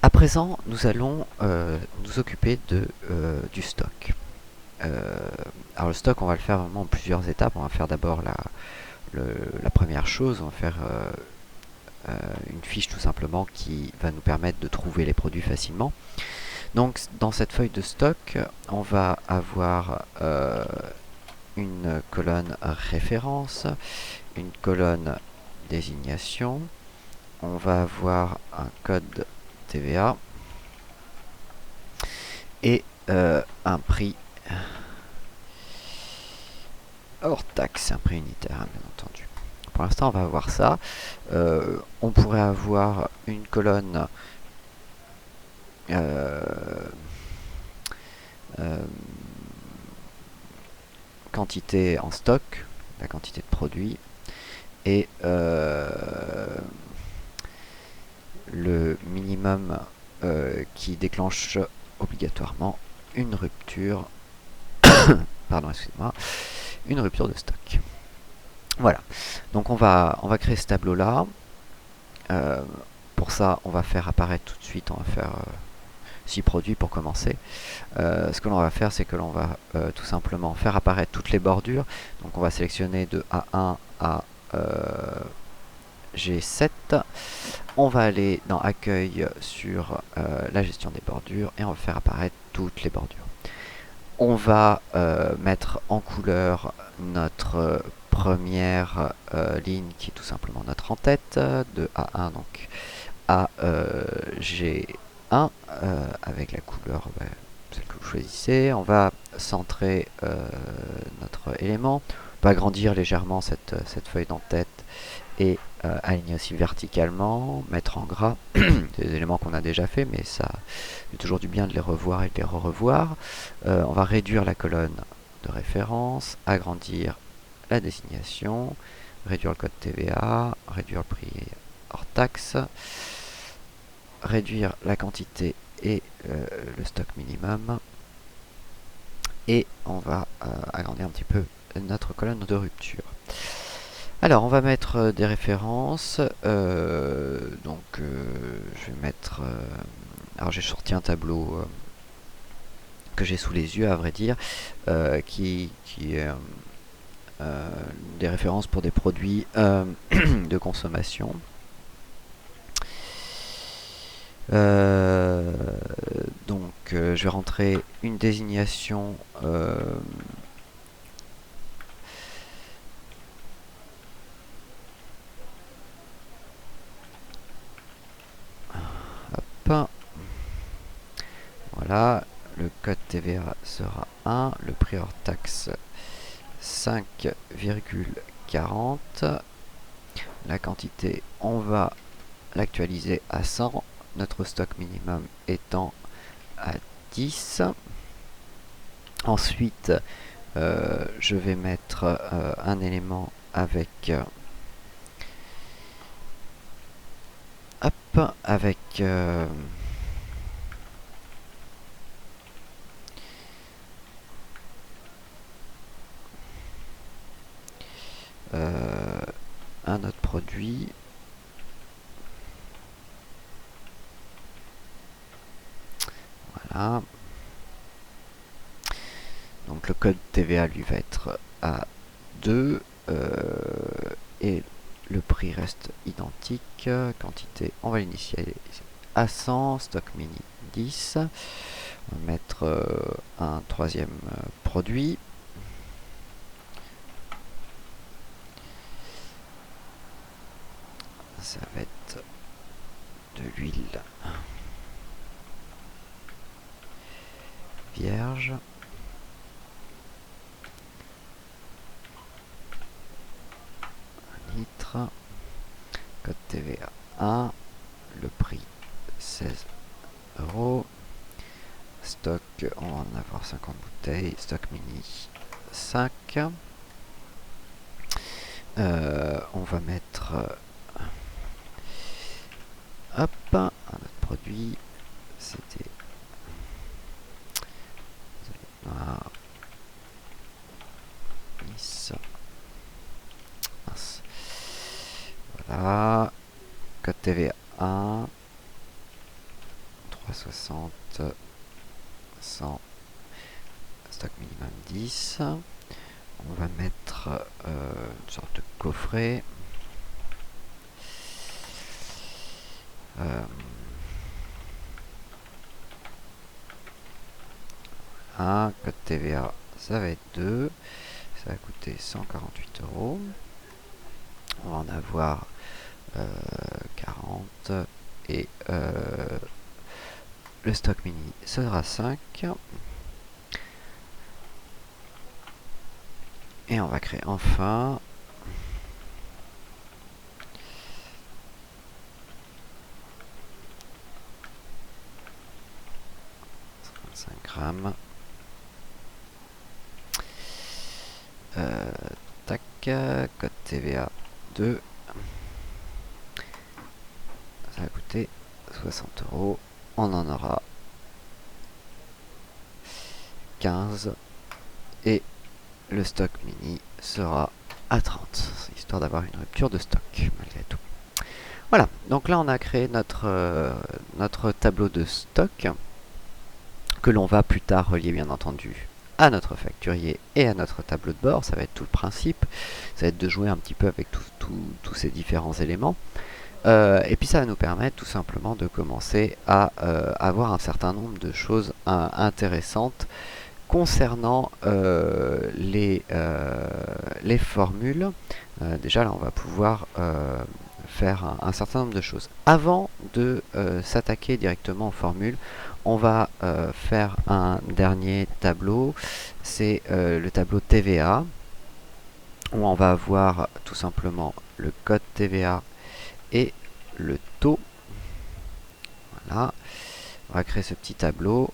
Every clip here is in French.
À présent, nous allons nous occuper du stock. Euh, alors le stock, on va le faire vraiment en plusieurs étapes. On va faire d'abord la première chose, on va faire une fiche tout simplement qui va nous permettre de trouver les produits facilement. Donc dans cette feuille de stock, on va avoir une colonne référence, une colonne désignation, on va avoir un code TVA et un prix hors taxe, un prix unitaire, hein, bien entendu. Pour l'instant, on va avoir ça. On pourrait avoir une colonne euh, euh, quantité en stock, la quantité de produits, et le minimum qui déclenche obligatoirement une rupture, pardon, excusez-moi, une rupture de stock. Voilà. Donc on va créer ce tableau-là. Euh, pour ça, on va faire apparaître tout de suite, on va faire 6 produits pour commencer. Ce que l'on va faire, c'est que l'on va tout simplement faire apparaître toutes les bordures. Donc on va sélectionner de A1 à G7. On va aller dans Accueil sur la gestion des bordures et on va faire apparaître toutes les bordures. On va mettre en couleur notre première ligne qui est tout simplement notre en-tête de A1 donc à G1 avec la couleur celle que vous choisissez. On va centrer notre élément. On va agrandir légèrement cette feuille d'en-tête et aligner aussi verticalement, mettre en gras. C'est des éléments qu'on a déjà fait, mais ça fait toujours du bien de les revoir et de les revoir. On va réduire la colonne de référence, agrandir la désignation, réduire le code TVA, réduire le prix hors taxe, réduire la quantité et le stock minimum. Et on va agrandir un petit peu notre colonne de rupture. Alors, on va mettre des références. Je vais mettre. Alors, j'ai sorti un tableau que j'ai sous les yeux, à vrai dire, qui est des références pour des produits de consommation. Euh, je vais rentrer une désignation. Hop. Voilà, le code TVA sera 1, le prix hors taxe 5,40. La quantité, on va l'actualiser à 100, notre stock minimum étant à 10. Ensuite, je vais mettre un élément avec hop, avec un autre produit. Voilà. Donc le code TVA lui va être à 2 et le prix reste identique. Quantité, on va l'initialiser à 100. Stock mini 10. On va mettre un troisième produit. Ça va être de l'huile vierge. Litre. Code TVA 1. Le prix 16 euros. Stock, on va en avoir 50 bouteilles. Stock mini 5. On va mettre hop, un autre produit. C'était noir. Nice. Mince. Voilà. Code TVA 1. 60, 100, stock minimum 10. On va mettre une sorte de coffret. Un code TVA, ça va être 2. Ça va coûter 148 €. On va en avoir 40. Et le stock mini sera 5. Et on va créer enfin 55 grammes. Tac, code TVA 2. Ça va coûter 60 €. On en aura 15. Et le stock mini sera à 30, histoire d'avoir une rupture de stock malgré tout. Voilà, donc là on a créé notre tableau de stock que l'on va plus tard relier bien entendu à notre facturier et à notre tableau de bord. Ça va être tout le principe, ça va être de jouer un petit peu avec tous ces différents éléments. Et puis ça va nous permettre tout simplement de commencer à avoir un certain nombre de choses intéressantes concernant les formules. Déjà là on va pouvoir faire un certain nombre de choses. Avant de s'attaquer directement aux formules, on va faire un dernier tableau, c'est le tableau TVA, où on va avoir tout simplement le code TVA et le taux. Voilà, on va créer ce petit tableau.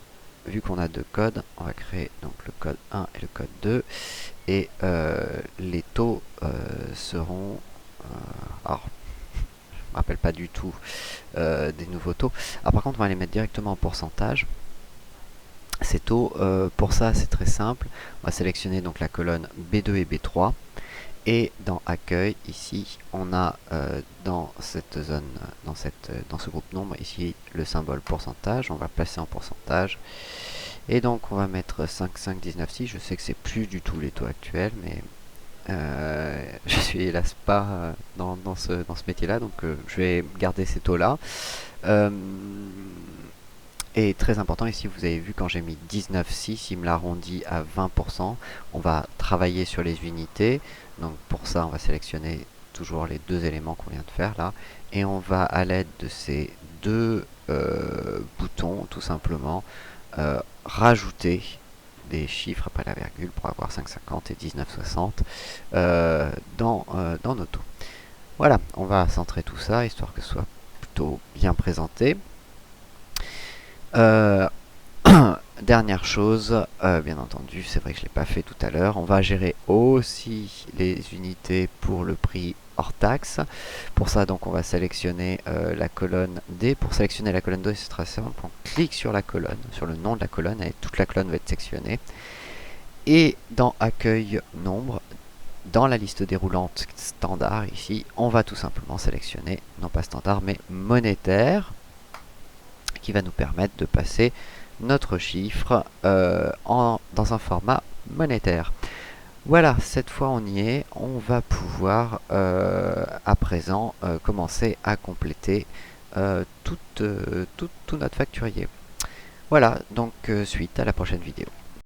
Vu qu'on a deux codes, on va créer donc le code 1 et le code 2, et les taux seront alors je me rappelle pas du tout des nouveaux taux. Alors par contre on va les mettre directement en pourcentage. Ces taux, pour ça c'est très simple, on va sélectionner donc la colonne B2 et B3, et dans accueil ici on a dans cette zone, dans ce groupe nombre ici le symbole pourcentage. On va placer en pourcentage, et donc on va mettre 5, 5, 19, 6. Je sais que c'est plus du tout les taux actuels, mais je suis hélas pas dans ce métier là, donc je vais garder ces taux là. Et très important ici, vous avez vu quand j'ai mis 19,6, il me l'arrondit à 20%. On va travailler sur les unités. Donc pour ça, on va sélectionner toujours les deux éléments qu'on vient de faire là. Et on va, à l'aide de ces deux boutons, tout simplement, rajouter des chiffres après la virgule pour avoir 5,50 et 19,60 dans nos taux. Voilà, on va centrer tout ça, histoire que ce soit plutôt bien présenté. Dernière chose, bien entendu, c'est vrai que je ne l'ai pas fait tout à l'heure, on va gérer aussi les unités pour le prix hors taxe. Pour ça, donc, on va sélectionner la colonne D. Pour sélectionner la colonne D, c'est très simple, on clique sur la colonne, sur le nom de la colonne, et toute la colonne va être sectionnée. Et dans accueil nombre, dans la liste déroulante standard, ici, on va tout simplement sélectionner, non pas standard, mais monétaire, qui va nous permettre de passer notre chiffre dans un format monétaire. Voilà, cette fois on y est, on va pouvoir à présent commencer à compléter tout notre facturier. Voilà, donc suite à la prochaine vidéo.